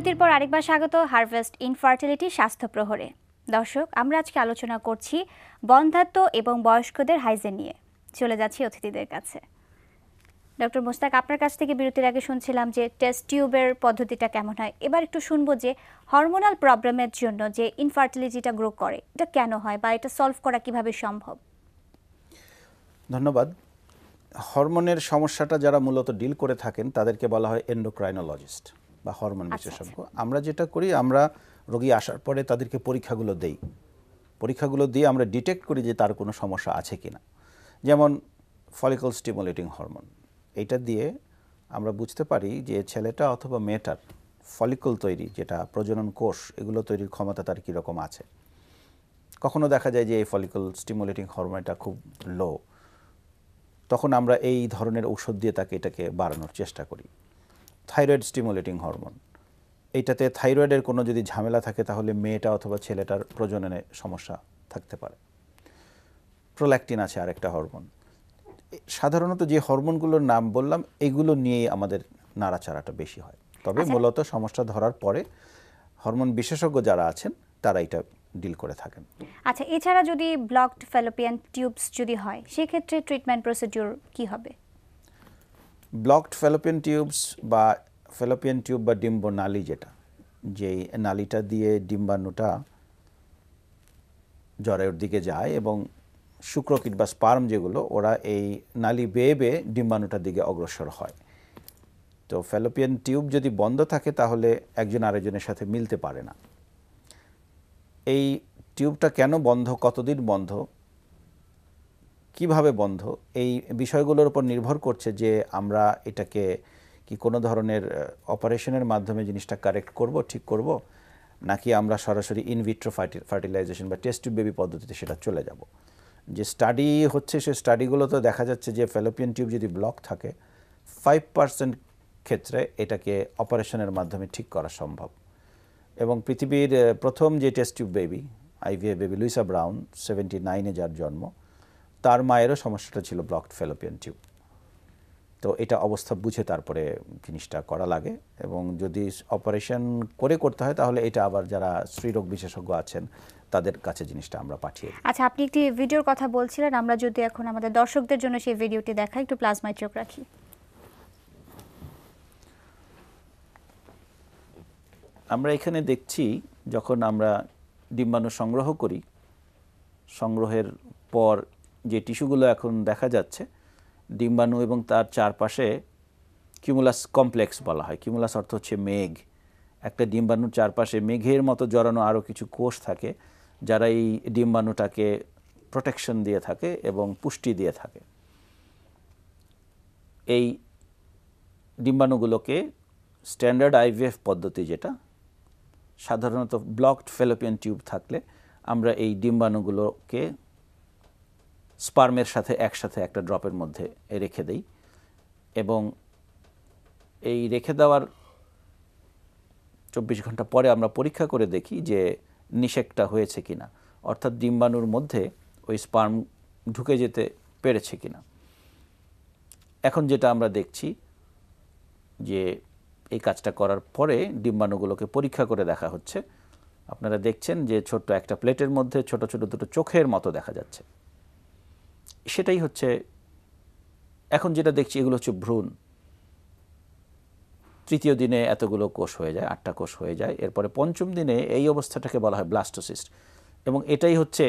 বিরতির পর আরেকবার স্বাগত হারভেস্ট ইনফার্টিলিটি স্বাস্থ্য প্রহরে। দর্শক, আমরা আজকে আলোচনা করছি বন্ধ্যাত্ব এবং বয়স্কদের হাইজেন নিয়ে। চলে যাচ্ছি অতিথিদের কাছে। ডক্টর মোস্তাক, আপনার কাছ থেকে বিরতির আগে শুনছিলাম যে টেস্ট টিউবের পদ্ধতিটা কেমন হয়। এবার একটু শুনবো যে হরমোনাল প্রবলেমের জন্য যে ইনফার্টিলিটিটা গ্রো করে, এটা কেন হয় বা এটা সলভ করা কিভাবে সম্ভব? ধন্যবাদ। হরমোনের সমস্যাটা যারা মূলত ডিল করে থাকেন তাদেরকে বলা হয় এন্ডোক্রাইনোলজিস্ট বা হরমোন বিশেষজ্ঞ। আমরা যেটা করি, আমরা রোগী আসার পরে তাদেরকে পরীক্ষাগুলো দেই। পরীক্ষাগুলো দিয়ে আমরা ডিটেক্ট করি যে তার কোনো সমস্যা আছে কিনা। যেমন ফলিকল স্টিমুলেটিং হরমোন, এইটা দিয়ে আমরা বুঝতে পারি যে ছেলেটা অথবা মেয়েটার ফলিকল তৈরি, যেটা প্রজনন কোষ, এগুলো তৈরির ক্ষমতা তার কীরকম আছে। কখনো দেখা যায় যে এই ফলিকল স্টিমুলেটিং হরমোনটা খুব লো, তখন আমরা এই ধরনের ঔষধ দিয়ে এটাকে বাড়ানোর চেষ্টা করি। থাইরয়েড স্টিমুলেটিং হরমোন, এইটাতে থাইরয়েডের কোনো যদি ঝামেলা থাকে তাহলে মেয়েটা অথবা ছেলেটার প্রজননে সমস্যা থাকতে পারে। প্রোল্যাকটিন আছে আরেকটা হরমোন। সাধারণত যে হরমোনগুলোর নাম বললাম, এগুলো নিয়েই আমাদের নাড়াচাড়াটা বেশি হয়। তবে মূলত সমস্যা ধরার পরে হরমোন বিশেষজ্ঞ যারা আছেন তারা এটা ডিল করে থাকেন। আচ্ছা, এছাড়া যদি ব্লকড ফ্যালোপিয়ান টিউবস যদি হয়, সেক্ষেত্রে ট্রিটমেন্ট প্রসিডিউর কি হবে? ব্লকড ফ্যালোপিয়ান টিউবস বা ফ্যালোপিয়ান টিউব বা ডিম্ব নালী, যেটা যেই নালীটা দিয়ে ডিম্বাণুটা জরায়ুর দিকে যায় এবং শুক্রকীট বা স্পার্ম যেগুলো, ওরা এই নালী বেয়ে বেয়ে ডিম্বাণুটার দিকে অগ্রসর হয়। তো ফ্যালোপিয়ান টিউব যদি বন্ধ থাকে তাহলে একজন আরেকজনের সাথে মিলতে পারে না। এই টিউবটা কেন বন্ধ, কতদিন বন্ধ, কিভাবে বন্ধ, এই বিষয়গুলোর উপর নির্ভর করছে যে আমরা এটাকে কি কোনো ধরনের অপারেশনের মাধ্যমে জিনিসটা কারেক্ট করব, ঠিক করব, নাকি আমরা সরাসরি ইনভিট্রো ফার্টিলাইজেশন বা টেস্ট টিউব বেবি পদ্ধতিতে সেটা চলে যাব। যে স্টাডি হচ্ছে, সে স্টাডিগুলোতে দেখা যাচ্ছে যে ফ্যালোপিয়ান টিউব যদি ব্লক থাকে 5% ক্ষেত্রে এটাকে অপারেশনের মাধ্যমে ঠিক করা সম্ভব। এবং পৃথিবীর প্রথম যে test tube baby, IVF baby Louise Brown, 79-এ যার জন্ম, তার মায়েরও সমস্যাটা ছিল ব্লকড ফ্যালোপিয়ান টিউব। তো এটা অবস্থা বুঝে তারপরে জিনিসটা করা লাগে, এবং যদি অপারেশন করে করতে হয় তাহলে এটা আবার যারা স্ত্রীরোগ বিশেষজ্ঞ আছেন তাদের কাছে জিনিসটা আমরা পাঠিয়ে দিই। আচ্ছা, আপনি একটি ভিডিওর কথা বলছিলেন, আমরা যদি এখন আমাদের দর্শকদের জন্য সেই ভিডিওটি দেখাই, একটু প্লাজমায় চোখ রাখি। আমরা এখানে দেখছি যখন আমরা ডিম্বাণু সংগ্রহ করি, সংগ্রহের পর যে টিস্যুগুলো এখন দেখা যাচ্ছে, ডিম্বাণু এবং তার চারপাশে কিউমুলাস কমপ্লেক্স বলা হয়। কিউমুলাস অর্থ হচ্ছে মেঘ। একটা ডিম্বাণুর চারপাশে মেঘের মতো জড়ানো আরও কিছু কোষ থাকে, যারা এই ডিম্বাণুটাকে প্রোটেকশন দিয়ে থাকে এবং পুষ্টি দিয়ে থাকে। এই ডিম্বাণুগুলোকে স্ট্যান্ডার্ড আইভিএফ পদ্ধতি, যেটা সাধারণত ব্লকড ফ্যালোপিয়ান টিউব থাকলে আমরা এই ডিম্বাণুগুলোকে স্পার্মের সাথে একসাথে একটা ড্রপের মধ্যে রেখে দেই, এবং এই রেখে দেওয়ার 24 ঘন্টা পরে আমরা পরীক্ষা করে দেখি যে নিষেকটা হয়েছে কিনা, অর্থাৎ ডিম্বাণুর মধ্যে ওই স্পার্ম ঢুকে যেতে পেরেছে কিনা। এখন যেটা আমরা দেখছি যে এই কাজটা করার পরে ডিম্বাণুগুলোকে পরীক্ষা করে দেখা হচ্ছে। আপনারা দেখছেন যে ছোট্ট একটা প্লেটের মধ্যে ছোট ছোট দুটো চোখের মতো দেখা যাচ্ছে। সেটাই হচ্ছে এখন যেটা দেখছি, এগুলো হচ্ছে ভ্রূণ। তৃতীয় দিনে এতগুলো কোষ হয়ে যায়, 8টা কোষ হয়ে যায়। এরপরে পঞ্চম দিনে এই অবস্থাটাকে বলা হয় ব্লাস্টোসিস্ট, এবং এটাই হচ্ছে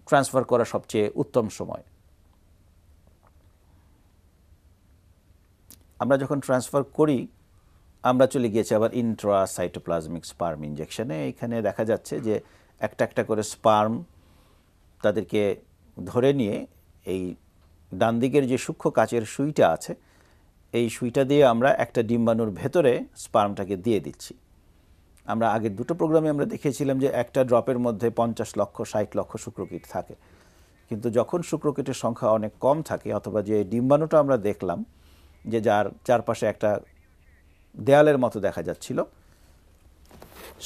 ট্রান্সফার করা সবচেয়ে উত্তম সময়। আমরা যখন ট্রান্সফার করি, আমরা চলে গিয়েছি আবার ইন্ট্রাসাইটোপ্লাজমিক স্পার্ম ইনজেকশনে। এখানে দেখা যাচ্ছে যে একটা একটা করে স্পার্ম তাদেরকে ধরে নিয়ে এই ডান দিকের যে সূক্ষ্ম কাচের সুইটা আছে, এই সুইটা দিয়ে আমরা একটা ডিম্বাণুর ভেতরে স্পার্মটাকে দিয়ে দিচ্ছি। আমরা আগের দুটো প্রোগ্রামে আমরা দেখিয়েছিলাম যে একটা ড্রপের মধ্যে 50 লক্ষ 60 লক্ষ শুক্রকীট থাকে, কিন্তু যখন শুক্রকীটের সংখ্যা অনেক কম থাকে, অথবা যে ডিম্বাণুটা আমরা দেখলাম যে যার চারপাশে একটা দেয়ালের মতো দেখা যাচ্ছিল,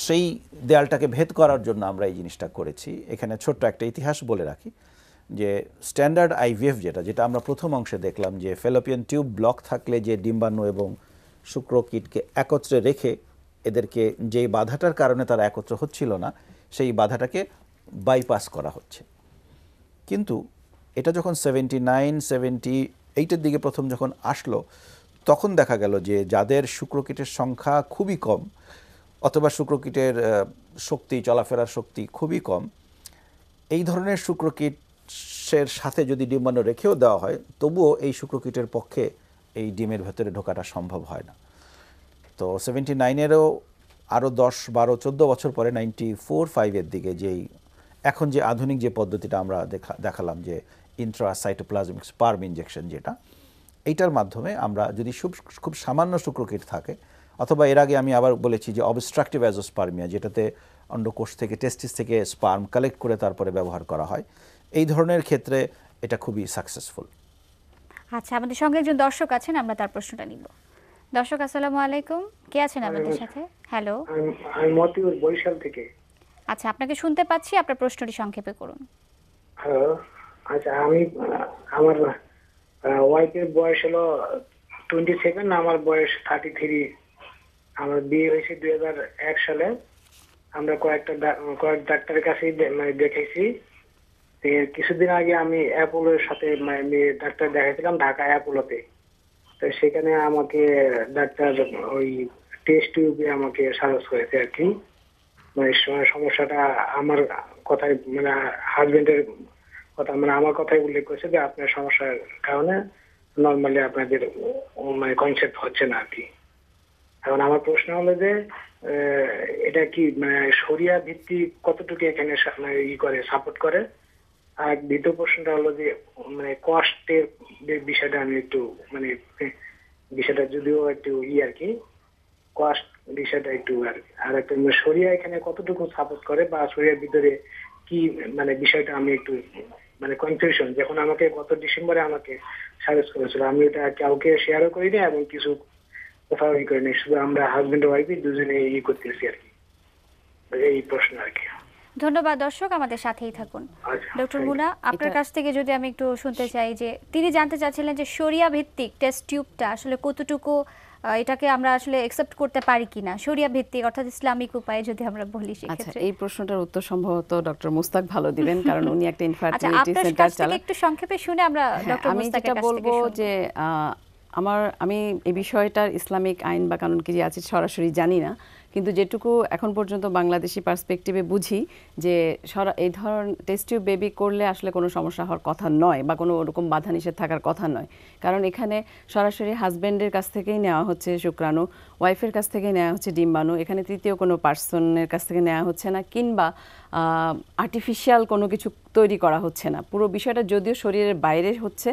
সেই দেয়ালটাকে ভেদ করার জন্য আমরা এই জিনিসটা করেছি। এখানে ছোট্ট একটা ইতিহাস বলে রাখি যে স্ট্যান্ডার্ড আইভিএফ যেটা আমরা প্রথম অংশে দেখলাম, যে ফ্যালোপিয়ান টিউব ব্লক থাকলে যে ডিম্বাণু এবং শুক্রকীটকে একত্রে রেখে এদেরকে যেই বাধাটার কারণে তারা একত্র হচ্ছিল না সেই বাধাটাকে বাইপাস করা হচ্ছে। কিন্তু এটা যখন 79-78-এর দিকে প্রথম যখন আসলো তখন দেখা গেল যে যাদের শুক্রকীটের সংখ্যা খুবই কম অথবা শুক্রকীটের শক্তি চলাফেরার শক্তি খুবই কম, এই ধরনের শুক্রকীটের সাথে যদি ডিম্বাণু রেখেও দেওয়া হয় তবুও এই শুক্রকীটের পক্ষে এই ডিমের ভেতরে ঢোকাটা সম্ভব হয় না। তো 79-এরও আরও 10-12-14 বছর পরে 94-95-এর দিকে যেই এখন যে আধুনিক যে পদ্ধতিটা আমরা দেখালাম যে ইন্ট্রাসাইটোপ্লাজমিক স্পার্ম ইনজেকশন, যেটা এইটার মাধ্যমে আমরা যদি খুব সামান্য শুক্রকীট থাকে অথবা এর আগে আমি আবার বলেছি যে অবস্ট্রাকটিভ অ্যাজোস্পার্মিয়া, যেটাতে অন্ডকোষ থেকে টেস্টিস থেকে স্পার্ম কালেক্ট করে তারপরে ব্যবহার করা হয়, এই ধরনের ক্ষেত্রে এটা খুবই সাকসেসফুল। আচ্ছা, আমাদের সঙ্গে একজন দর্শক আছেন, আমরা তার প্রশ্নটা নিব। দর্শক আসসালামু আলাইকুম, কে আছেন আমাদের সাথে? হ্যালো, আমি মতিউর, বরিশাল থেকে। আচ্ছা, আপনাকে শুনতে পাচ্ছি, আপনার প্রশ্নটি সংক্ষেপে করুন। হ্যালো, আচ্ছা, আমি আমার ওয়াইফের বয়স হলো 27, আমার বয়স 33। আমার বিয়ে হয়েছে 2001 সালে। আমরা কয়েক ডাক্তারের কাছে দেখাইছি। কিছুদিন আগে আমি অ্যাপোলোর সাথে ডাক্তার দেখাইছিলাম ঢাকা অ্যাপোলোতে। তো সেখানে আমাকে ডাক্তার ওই টেস্ট টিউবে আমাকে সাজেস্ট করেছে আর কি। মানে সমস্যাটা আমার কথাই, মানে হাজবেন্ডের কথা, মানে আমার কথাই উল্লেখ করেছে যে আপনার সমস্যার কারণে নর্মালি আপনাদের মানে কনসেপ্ট হচ্ছে না আর কি। এখন আমার প্রশ্ন হলো যে এটা কি মানে শরিয়া ভিত্তিক কতটুকু এখানে সাপোর্ট করে? আর দ্বিতীয় প্রশ্নটা হলো যে মানে কষ্টের বিষয়টা আমি একটু মানে বিষয়টা যদিও একটু আর কি, কষ্ট বিষয়টা একটু আর একটা শরিয়া এখানে কতটুকু সাপোর্ট করে বা শরিয়ার ভিতরে কি মানে বিষয়টা আমি একটু মানে কনফিউশন। যখন আমাকে গত ডিসেম্বরে আমাকে সাজেস্ট করেছিল, আমি এটা কাউকে শেয়ারও করি না এবং কিছু কোথাও করি না, শুধু আমরা হাজবেন্ড ওয়াইফই দুজনে করতেছি আর কি। এই প্রশ্ন আর কি। ধন্যবাদ দর্শক, আমাদের সাথেই থাকুন। আচ্ছা, ডক্টর মুনা, আপনার কাছ থেকে যদি আমি একটু শুনতে চাই যে তিনি জানতে চাচ্ছিলেন যে শরিয়া ভিত্তিক টেস্ট টিউবটা আসলে কতটুকু এটাকে আমরা আসলে অ্যাকসেপ্ট করতে পারি কিনা, শরিয়া ভিত্তিক অর্থাৎ ইসলামিক উপায়ে যদি আমরা বলি সেক্ষেত্রে। আচ্ছা, এই প্রশ্নটার উত্তর সম্ভবত ডক্টর মুস্তাক ভালো দিবেন, কারণ উনি একটা ইনফার্টিলিটি আপনার সেন্টার কাছ থেকে চালান। একটু সংক্ষেপে শুনে আমরা ডক্টর আমি মুস্তাকের যেটা কাছ থেকে বলবো শুনবো যে আমি এই বিষয়টার ইসলামিক আইন বা কানুন কি আছে সরাসরি জানি না, কিন্তু যেটুকু এখন পর্যন্ত বাংলাদেশি পার্সপেক্টিভে বুঝি যে এই ধরনের টেস্ট টিউব বেবি করলে আসলে কোনো সমস্যা হওয়ার কথা নয় বা কোনো ওরকম বাধা নিষেধ থাকার কথা নয়। কারণ এখানে সরাসরি হাজব্যান্ডের কাছ থেকেই নেওয়া হচ্ছে শুক্রাণু, ওয়াইফের কাছ থেকে নেওয়া হচ্ছে ডিম্বাণু, এখানে তৃতীয় কোনো পার্সনের কাছ থেকে নেওয়া হচ্ছে না, কিংবা আর্টিফিশিয়াল কোনো কিছু তৈরি করা হচ্ছে না। পুরো বিষয়টা যদিও শরীরের বাইরে হচ্ছে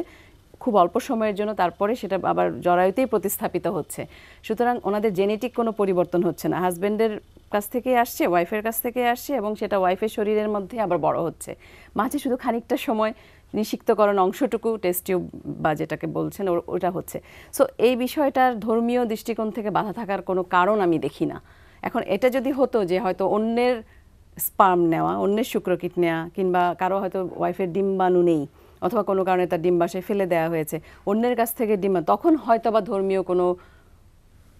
খুব অল্প সময়ের জন্য, তারপরে সেটা আবার জরায়ুতেই প্রতিস্থাপিত হচ্ছে। সুতরাং ওনাদের জেনেটিক কোনো পরিবর্তন হচ্ছে না, হাজব্যান্ডের কাছ থেকে আসছে, ওয়াইফের কাছ থেকে আসছে এবং সেটা ওয়াইফের শরীরের মধ্যে আবার বড় হচ্ছে। মাঝে শুধু খানিকটা সময় নিষিক্তকরণ অংশটুকু টেস্ট টিউব বা যেটাকে বলছেন ওটা হচ্ছে। সো এই বিষয়টার ধর্মীয় দৃষ্টিকোণ থেকে বাধা থাকার কোনো কারণ আমি দেখি না। এখন এটা যদি হতো যে হয়তো অন্যের স্পার্ম নেওয়া, অন্যের শুক্রকীট নেওয়া, কিংবা কারো হয়তো ওয়াইফের ডিম্বাণু নেই অথবা কোনো কারণে তার ডিম্বাশয় ফেলে দেওয়া হয়েছে, অন্যের কাছ থেকে ডিম্বা, তখন হয়তো বা ধর্মীয় কোনো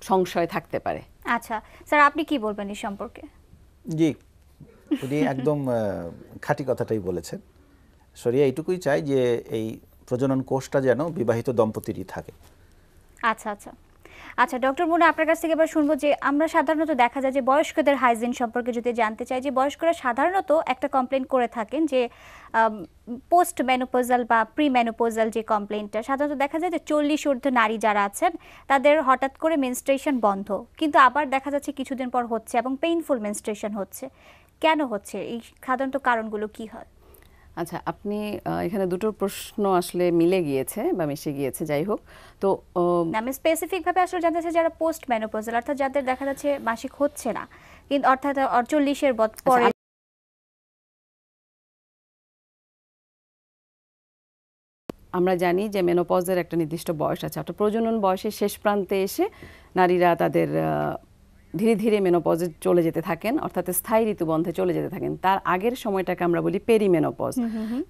সংশয় থাকতে পারে। আচ্ছা স্যার, আপনি কি বলবেন এই সম্পর্কে? জি, উনি একদম খাঁটি কথাটাই বলেছেন। শরিয়া এইটুকুই চাই যে এই প্রজনন কোষটা যেন বিবাহিত দম্পতিরই থাকে। আচ্ছা আচ্ছা আচ্ছা ডক্টর মুনা, আপনার কাছ থেকে এবার শুনবো যে আমরা সাধারণত দেখা যায় যে বয়স্কদের হাইজিন সম্পর্কে যদি জানতে চাই, যে বয়স্করা সাধারণত একটা কমপ্লেন করে থাকেন যে পোস্ট মেনোপোজাল বা প্রি মেনোপোজাল যে কমপ্লেনটা সাধারণত দেখা যায় যে 40 ঊর্ধ্ব নারী যারা আছেন তাদের হঠাৎ করে মেনস্ট্রুয়েশন বন্ধ, কিন্তু আবার দেখা যাচ্ছে কিছুদিন পর হচ্ছে এবং পেইনফুল মেনস্ট্রুয়েশন হচ্ছে। কেন হচ্ছে? এই সাধারণত কারণগুলো কি হয়? আচ্ছা, আপনি এখানে দুটো প্রশ্ন আসলে মিলে গিয়েছে বা মিশে গিয়েছে, যাই হোক। তো আমি স্পেসিফিকভাবে আসলে জানতে চাই যারা পোস্ট মেনোপোজাল, অর্থাৎ যাদের দেখা যাচ্ছে মাসিক হচ্ছে না, কিন্তু অর্থাৎ 40-এর পরে। আমরা জানি যে মেনোপজের একটা নির্দিষ্ট বয়স আছে, অর্থাৎ প্রজনন বয়সের শেষ প্রান্তে এসে নারীরা তাদের ধীরে ধীরে মেনোপজে চলে যেতে থাকেন, অর্থাৎ স্থায়ী ঋতুবন্ধে চলে যেতে থাকেন। তার আগের সময়টাকে আমরা বলি পেরিমেনোপজ।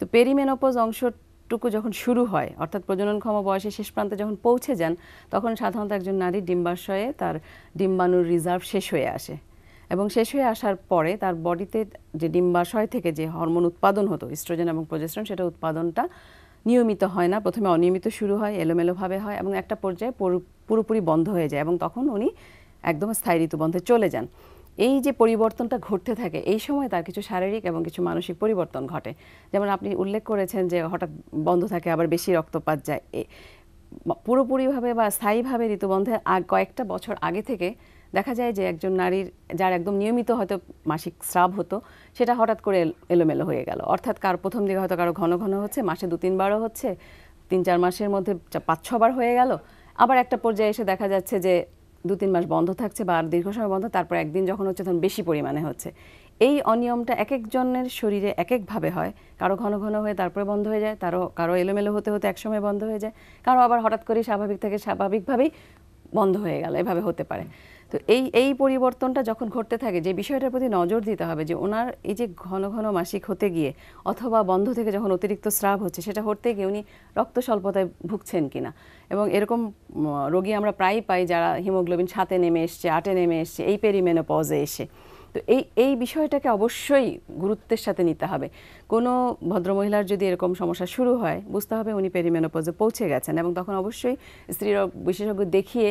তো পেরিমেনোপজ অংশ বয়সটুকু যখন শুরু হয়, অর্থাৎ প্রজননক্ষম বয়সের শেষ প্রান্তে যখন পৌঁছে যান, তখন সাধারণত একজন নারীর ডিম্বাশয়ে তার ডিম্বাণুর রিজার্ভ শেষ হয়ে আসে, এবং শেষ হয়ে আসার পরে তার বডিতে যে ডিম্বাশয় থেকে যে হরমোন উৎপাদন হতো ইস্ট্রোজেন এবং প্রজেস্টেরন, সেটা উৎপাদনটা নিয়মিত হয় না, প্রথমে অনিয়মিত শুরু হয়, এলোমেলোভাবে হয়, এবং একটা পর্যায়ে পুরোপুরি বন্ধ হয়ে যায়, এবং তখন উনি একদম স্থায়ী ঋতুবন্ধে চলে যান। এই যে পরিবর্তনটা ঘটতে থাকে, এই সময় তার কিছু শারীরিক এবং কিছু মানসিক পরিবর্তন ঘটে। যেমন আপনি উল্লেখ করেছেন যে হঠাৎ বন্ধ থাকে, আবার বেশি রক্তপাত যায়। পুরোপুরিভাবে বা স্থায়ীভাবে ঋতুবন্ধের কয়েকটা বছর আগে থেকে দেখা যায় যে একজন নারীর যার একদম নিয়মিত হয়তো মাসিক স্রাব হতো, সেটা হঠাৎ করে এলোমেলো হয়ে গেল। অর্থাৎ কারো প্রথম দিকে হয়তো কারো ঘন ঘন হচ্ছে, মাসে 2-3 বারও হচ্ছে, 3-4 মাসের মধ্যে 5-6 বার হয়ে গেল। আবার একটা পর্যায়ে এসে দেখা যাচ্ছে যে 2-3 মাস বন্ধ থাকছে বা আর দীর্ঘ সময় বন্ধ, তারপর একদিন যখন হচ্ছে তখন বেশি পরিমাণে হচ্ছে। এই অনিয়মটা এক একজনের শরীরে এক একভাবে হয়। কারো ঘন ঘন হয়ে তারপরে বন্ধ হয়ে যায়, কারো এলোমেলো হতে হতে একসময় বন্ধ হয়ে যায়, কারো আবার হঠাৎ করে স্বাভাবিক থেকে স্বাভাবিকভাবেই বন্ধ হয়ে গেল, এভাবে হতে পারে। তো এই পরিবর্তনটা যখন ঘটতে থাকে, যে বিষয়টার প্রতি নজর দিতে হবে যে ওনার এই যে ঘন ঘন মাসিক হতে গিয়ে অথবা বন্ধ থেকে যখন অতিরিক্ত স্রাব হচ্ছে, সেটা হতে গিয়ে উনি রক্ত স্বল্পতায় ভুগছেন কিনা। এবং এরকম রোগী আমরা প্রায়ই পাই যারা হিমোগ্লোবিন 7-এ নেমে এসছে, 8-এ নেমে এসছে, এই পেরিমেনোপজে এসে। তো এই বিষয়টাকে অবশ্যই গুরুত্বের সাথে নিতে হবে। কোনো ভদ্রমহিলার যদি এরকম সমস্যা শুরু হয়, বুঝতে হবে উনি পেরিমেনোপজে পৌঁছে গেছেন, এবং তখন অবশ্যই স্ত্রীরোগ বিশেষজ্ঞ দেখিয়ে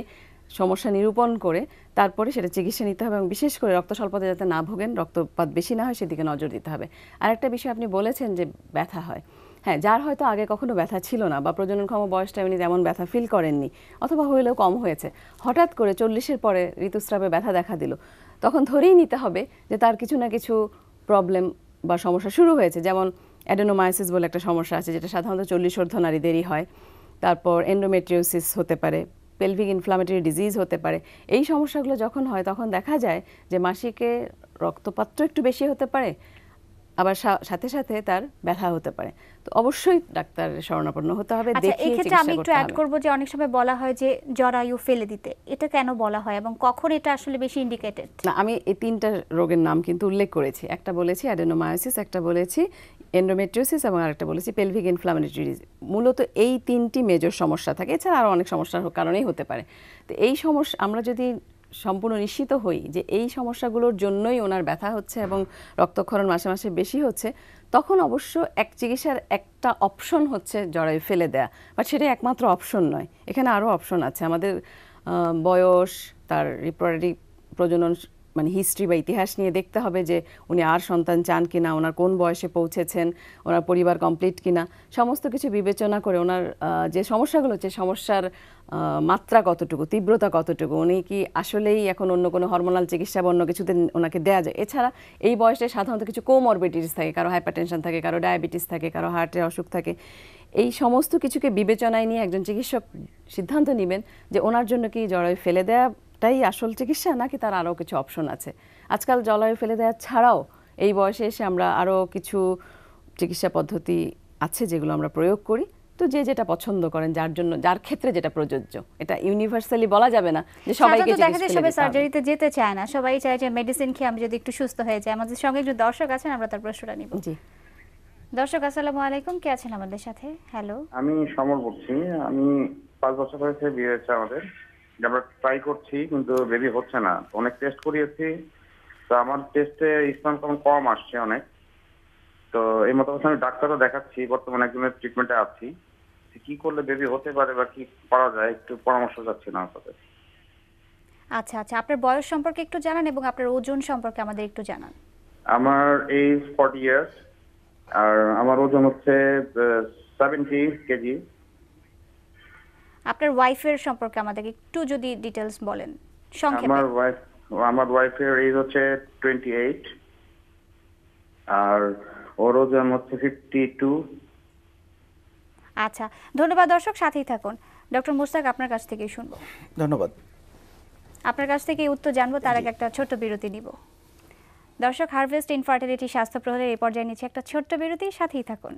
সমস্যা নিরূপণ করে তারপরে সেটা চিকিৎসা নিতে হবে, এবং বিশেষ করে রক্ত স্বল্পতা যাতে না ভোগেন, রক্তপাত বেশি না হয়, সেদিকে নজর দিতে হবে। আরেকটা বিষয় আপনি বলেছেন যে ব্যথা হয়। হ্যাঁ, যার হয়তো আগে কখনো ব্যথা ছিল না বা প্রজননক্ষম বয়সটা উনি তেমন ব্যথা ফিল করেননি, অথবা হইলেও কম হয়েছে, হঠাৎ করে 40-এর পরে ঋতুস্রাবে ব্যথা দেখা দিল, তখন ধরেই নিতে হবে যে তার কিছু না কিছু প্রবলেম বা সমস্যা শুরু হয়েছে। যেমন অ্যাডেনোমায়োসিস বলে একটা সমস্যা আছে, যেটা সাধারণত 40-ঊর্ধ্ব নারীদেরই হয়। তারপর এন্ডোমেট্রিওসিস হতে পারে, পেলভিক ইনফ্লামেটরি ডিজিজ হতে পারে। এই সমস্যাগুলো যখন হয়, তখন দেখা যায় যে মাসিকে রক্তপাতটা একটু বেশি হতে পারে, আবার সাথে সাথে তার ব্যথা হতে পারে। তো অবশ্যই ডাক্তারের শরণাপন্ন হতে হবে, এই ক্ষেত্রে আমি একটু অ্যাড করব যে অনেক সময় বলা হয় যে জরায়ু ফেলে দিতে, এটা কেন বলা হয় এবং কখন এটা আসলে বেশি ইন্ডিকেটেড? না, আমি এই 3টা রোগের নাম কিন্তু উল্লেখ করেছি। একটা বলেছি অ্যাডেনোমায়োসিস, একটা বলেছি এন্ডোমেট্রিওসিস, এবং আরেকটা বলেছি পেলভিক ইনফ্লামেটরি ডিজিজ। মূলত এই 3টি মেজর সমস্যা থাকে, এছাড়া আরও অনেক সমস্যার কারণেই হতে পারে। তো এই সমস্যা আমরা যদি সম্পূর্ণ নিশ্চিত হই যে এই সমস্যাগুলোর জন্যই ওনার ব্যথা হচ্ছে এবং রক্তক্ষরণ মাসে মাসে বেশি হচ্ছে, তখন অবশ্য চিকিৎসার একটা অপশন হচ্ছে জরায়ু ফেলে দেয়া, বাট সেটাই একমাত্র অপশন নয়। এখানে আরও অপশন আছে। আমাদের বয়স, তার রিপ্রোডাক্টিভ প্রজনন মানে হিস্ট্রি বা ইতিহাস নিয়ে দেখতে হবে যে উনি আর সন্তান চান কিনা, ওনার কোন বয়সে পৌঁছেছেন, ওনার পরিবার কমপ্লিট কিনা, সমস্ত কিছু বিবেচনা করে ওনার যে সমস্যাগুলো হচ্ছে, সমস্যার মাত্রা কতটুকু, তীব্রতা কতটুকু, উনি কি আসলেই এখন অন্য কোনো হরমোনাল চিকিৎসা বা অন্য কিছুতে ওনাকে দেওয়া যায়। এছাড়া এই বয়সে সাধারণত কিছু কোমরবিডিটিস থাকে, কারো হাইপারটেনশন থাকে, কারো ডায়াবেটিস থাকে, কারো হার্টের অসুখ থাকে। এই সমস্ত কিছুকে বিবেচনায় নিয়ে একজন চিকিৎসক সিদ্ধান্ত নেবেন যে ওনার জন্য কি জরায়ু ফেলে দেওয়াটাই আসল চিকিৎসা, নাকি তার আরও কিছু অপশন আছে। আজকাল জরায়ু ফেলে দেওয়া ছাড়াও এই বয়সে এসে আমরা আরও কিছু চিকিৎসা পদ্ধতি আছে যেগুলো আমরা প্রয়োগ করি। তো যে যেটা পছন্দ করেন, যার ক্ষেত্রে যেটা প্রযোজ্য, এটা ইউনিভার্সালি বলা যাবে না যে সবাইকে দেখা যায় সবাই সার্জারিতে যেতে চায় না, সবাই চায় যে মেডিসিন খেয়ে আমি যদি একটু সুস্থ হয়ে যাই। আমাদের সঙ্গে একজন দর্শক আছেন, আমরা তার প্রশ্নটা নিব। জি দর্শক আসসালামু আলাইকুম, কে আছেন আমাদের সাথে? হ্যালো, আমি সমর বলছি। আমি 5 বছর হয়েছে বিয়ে হয়েছে আমাদের। আমরা ট্রাই করছি কিন্তু বেবি হচ্ছে না। অনেক টেস্ট করিয়েছি, তো আমার টেস্টে স্পার্ম কাউন্ট কম আসছে অনেক। তো এই মতো আমি ডাক্তারও দেখাচ্ছি, বর্তমানে একজনের ট্রিটমেন্টে আছি। কি করলে বেবি হতে পারে বা কি করা যায় একটু পরামর্শ চাচ্ছি না আপনাদের। আচ্ছা আচ্ছা, আপনার বয়স সম্পর্কে একটু জানান এবং আপনার ওজন সম্পর্কে আমাদের একটু জানান। আমার এজ 40 ইয়ার্স, আর আমার ওজন হচ্ছে 70 কেজি। আপনার ওয়াইফের সম্পর্কে আমাদের একটু যদি ডিটেইলস বলেন সংক্ষেপে। আমার ওয়াইফের এজ হচ্ছে 28, আর ওর ওজন হচ্ছে 52। আচ্ছা, ধন্যবাদ দর্শক, সাথেই থাকুন। ডক্টর মুস্তাক, আপনার কাছ থেকেই শুনবো। ধন্যবাদ। আপনার কাছ থেকে উত্তর জানবো, তার আগে একটা ছোট্ট বিরতি নিব। দর্শক, হারভেস্ট ইনফার্টিলিটি স্বাস্থ্য প্রহরের এই পর্যায়ে নিচ্ছে একটা ছোট্ট বিরতি, সাথেই থাকুন।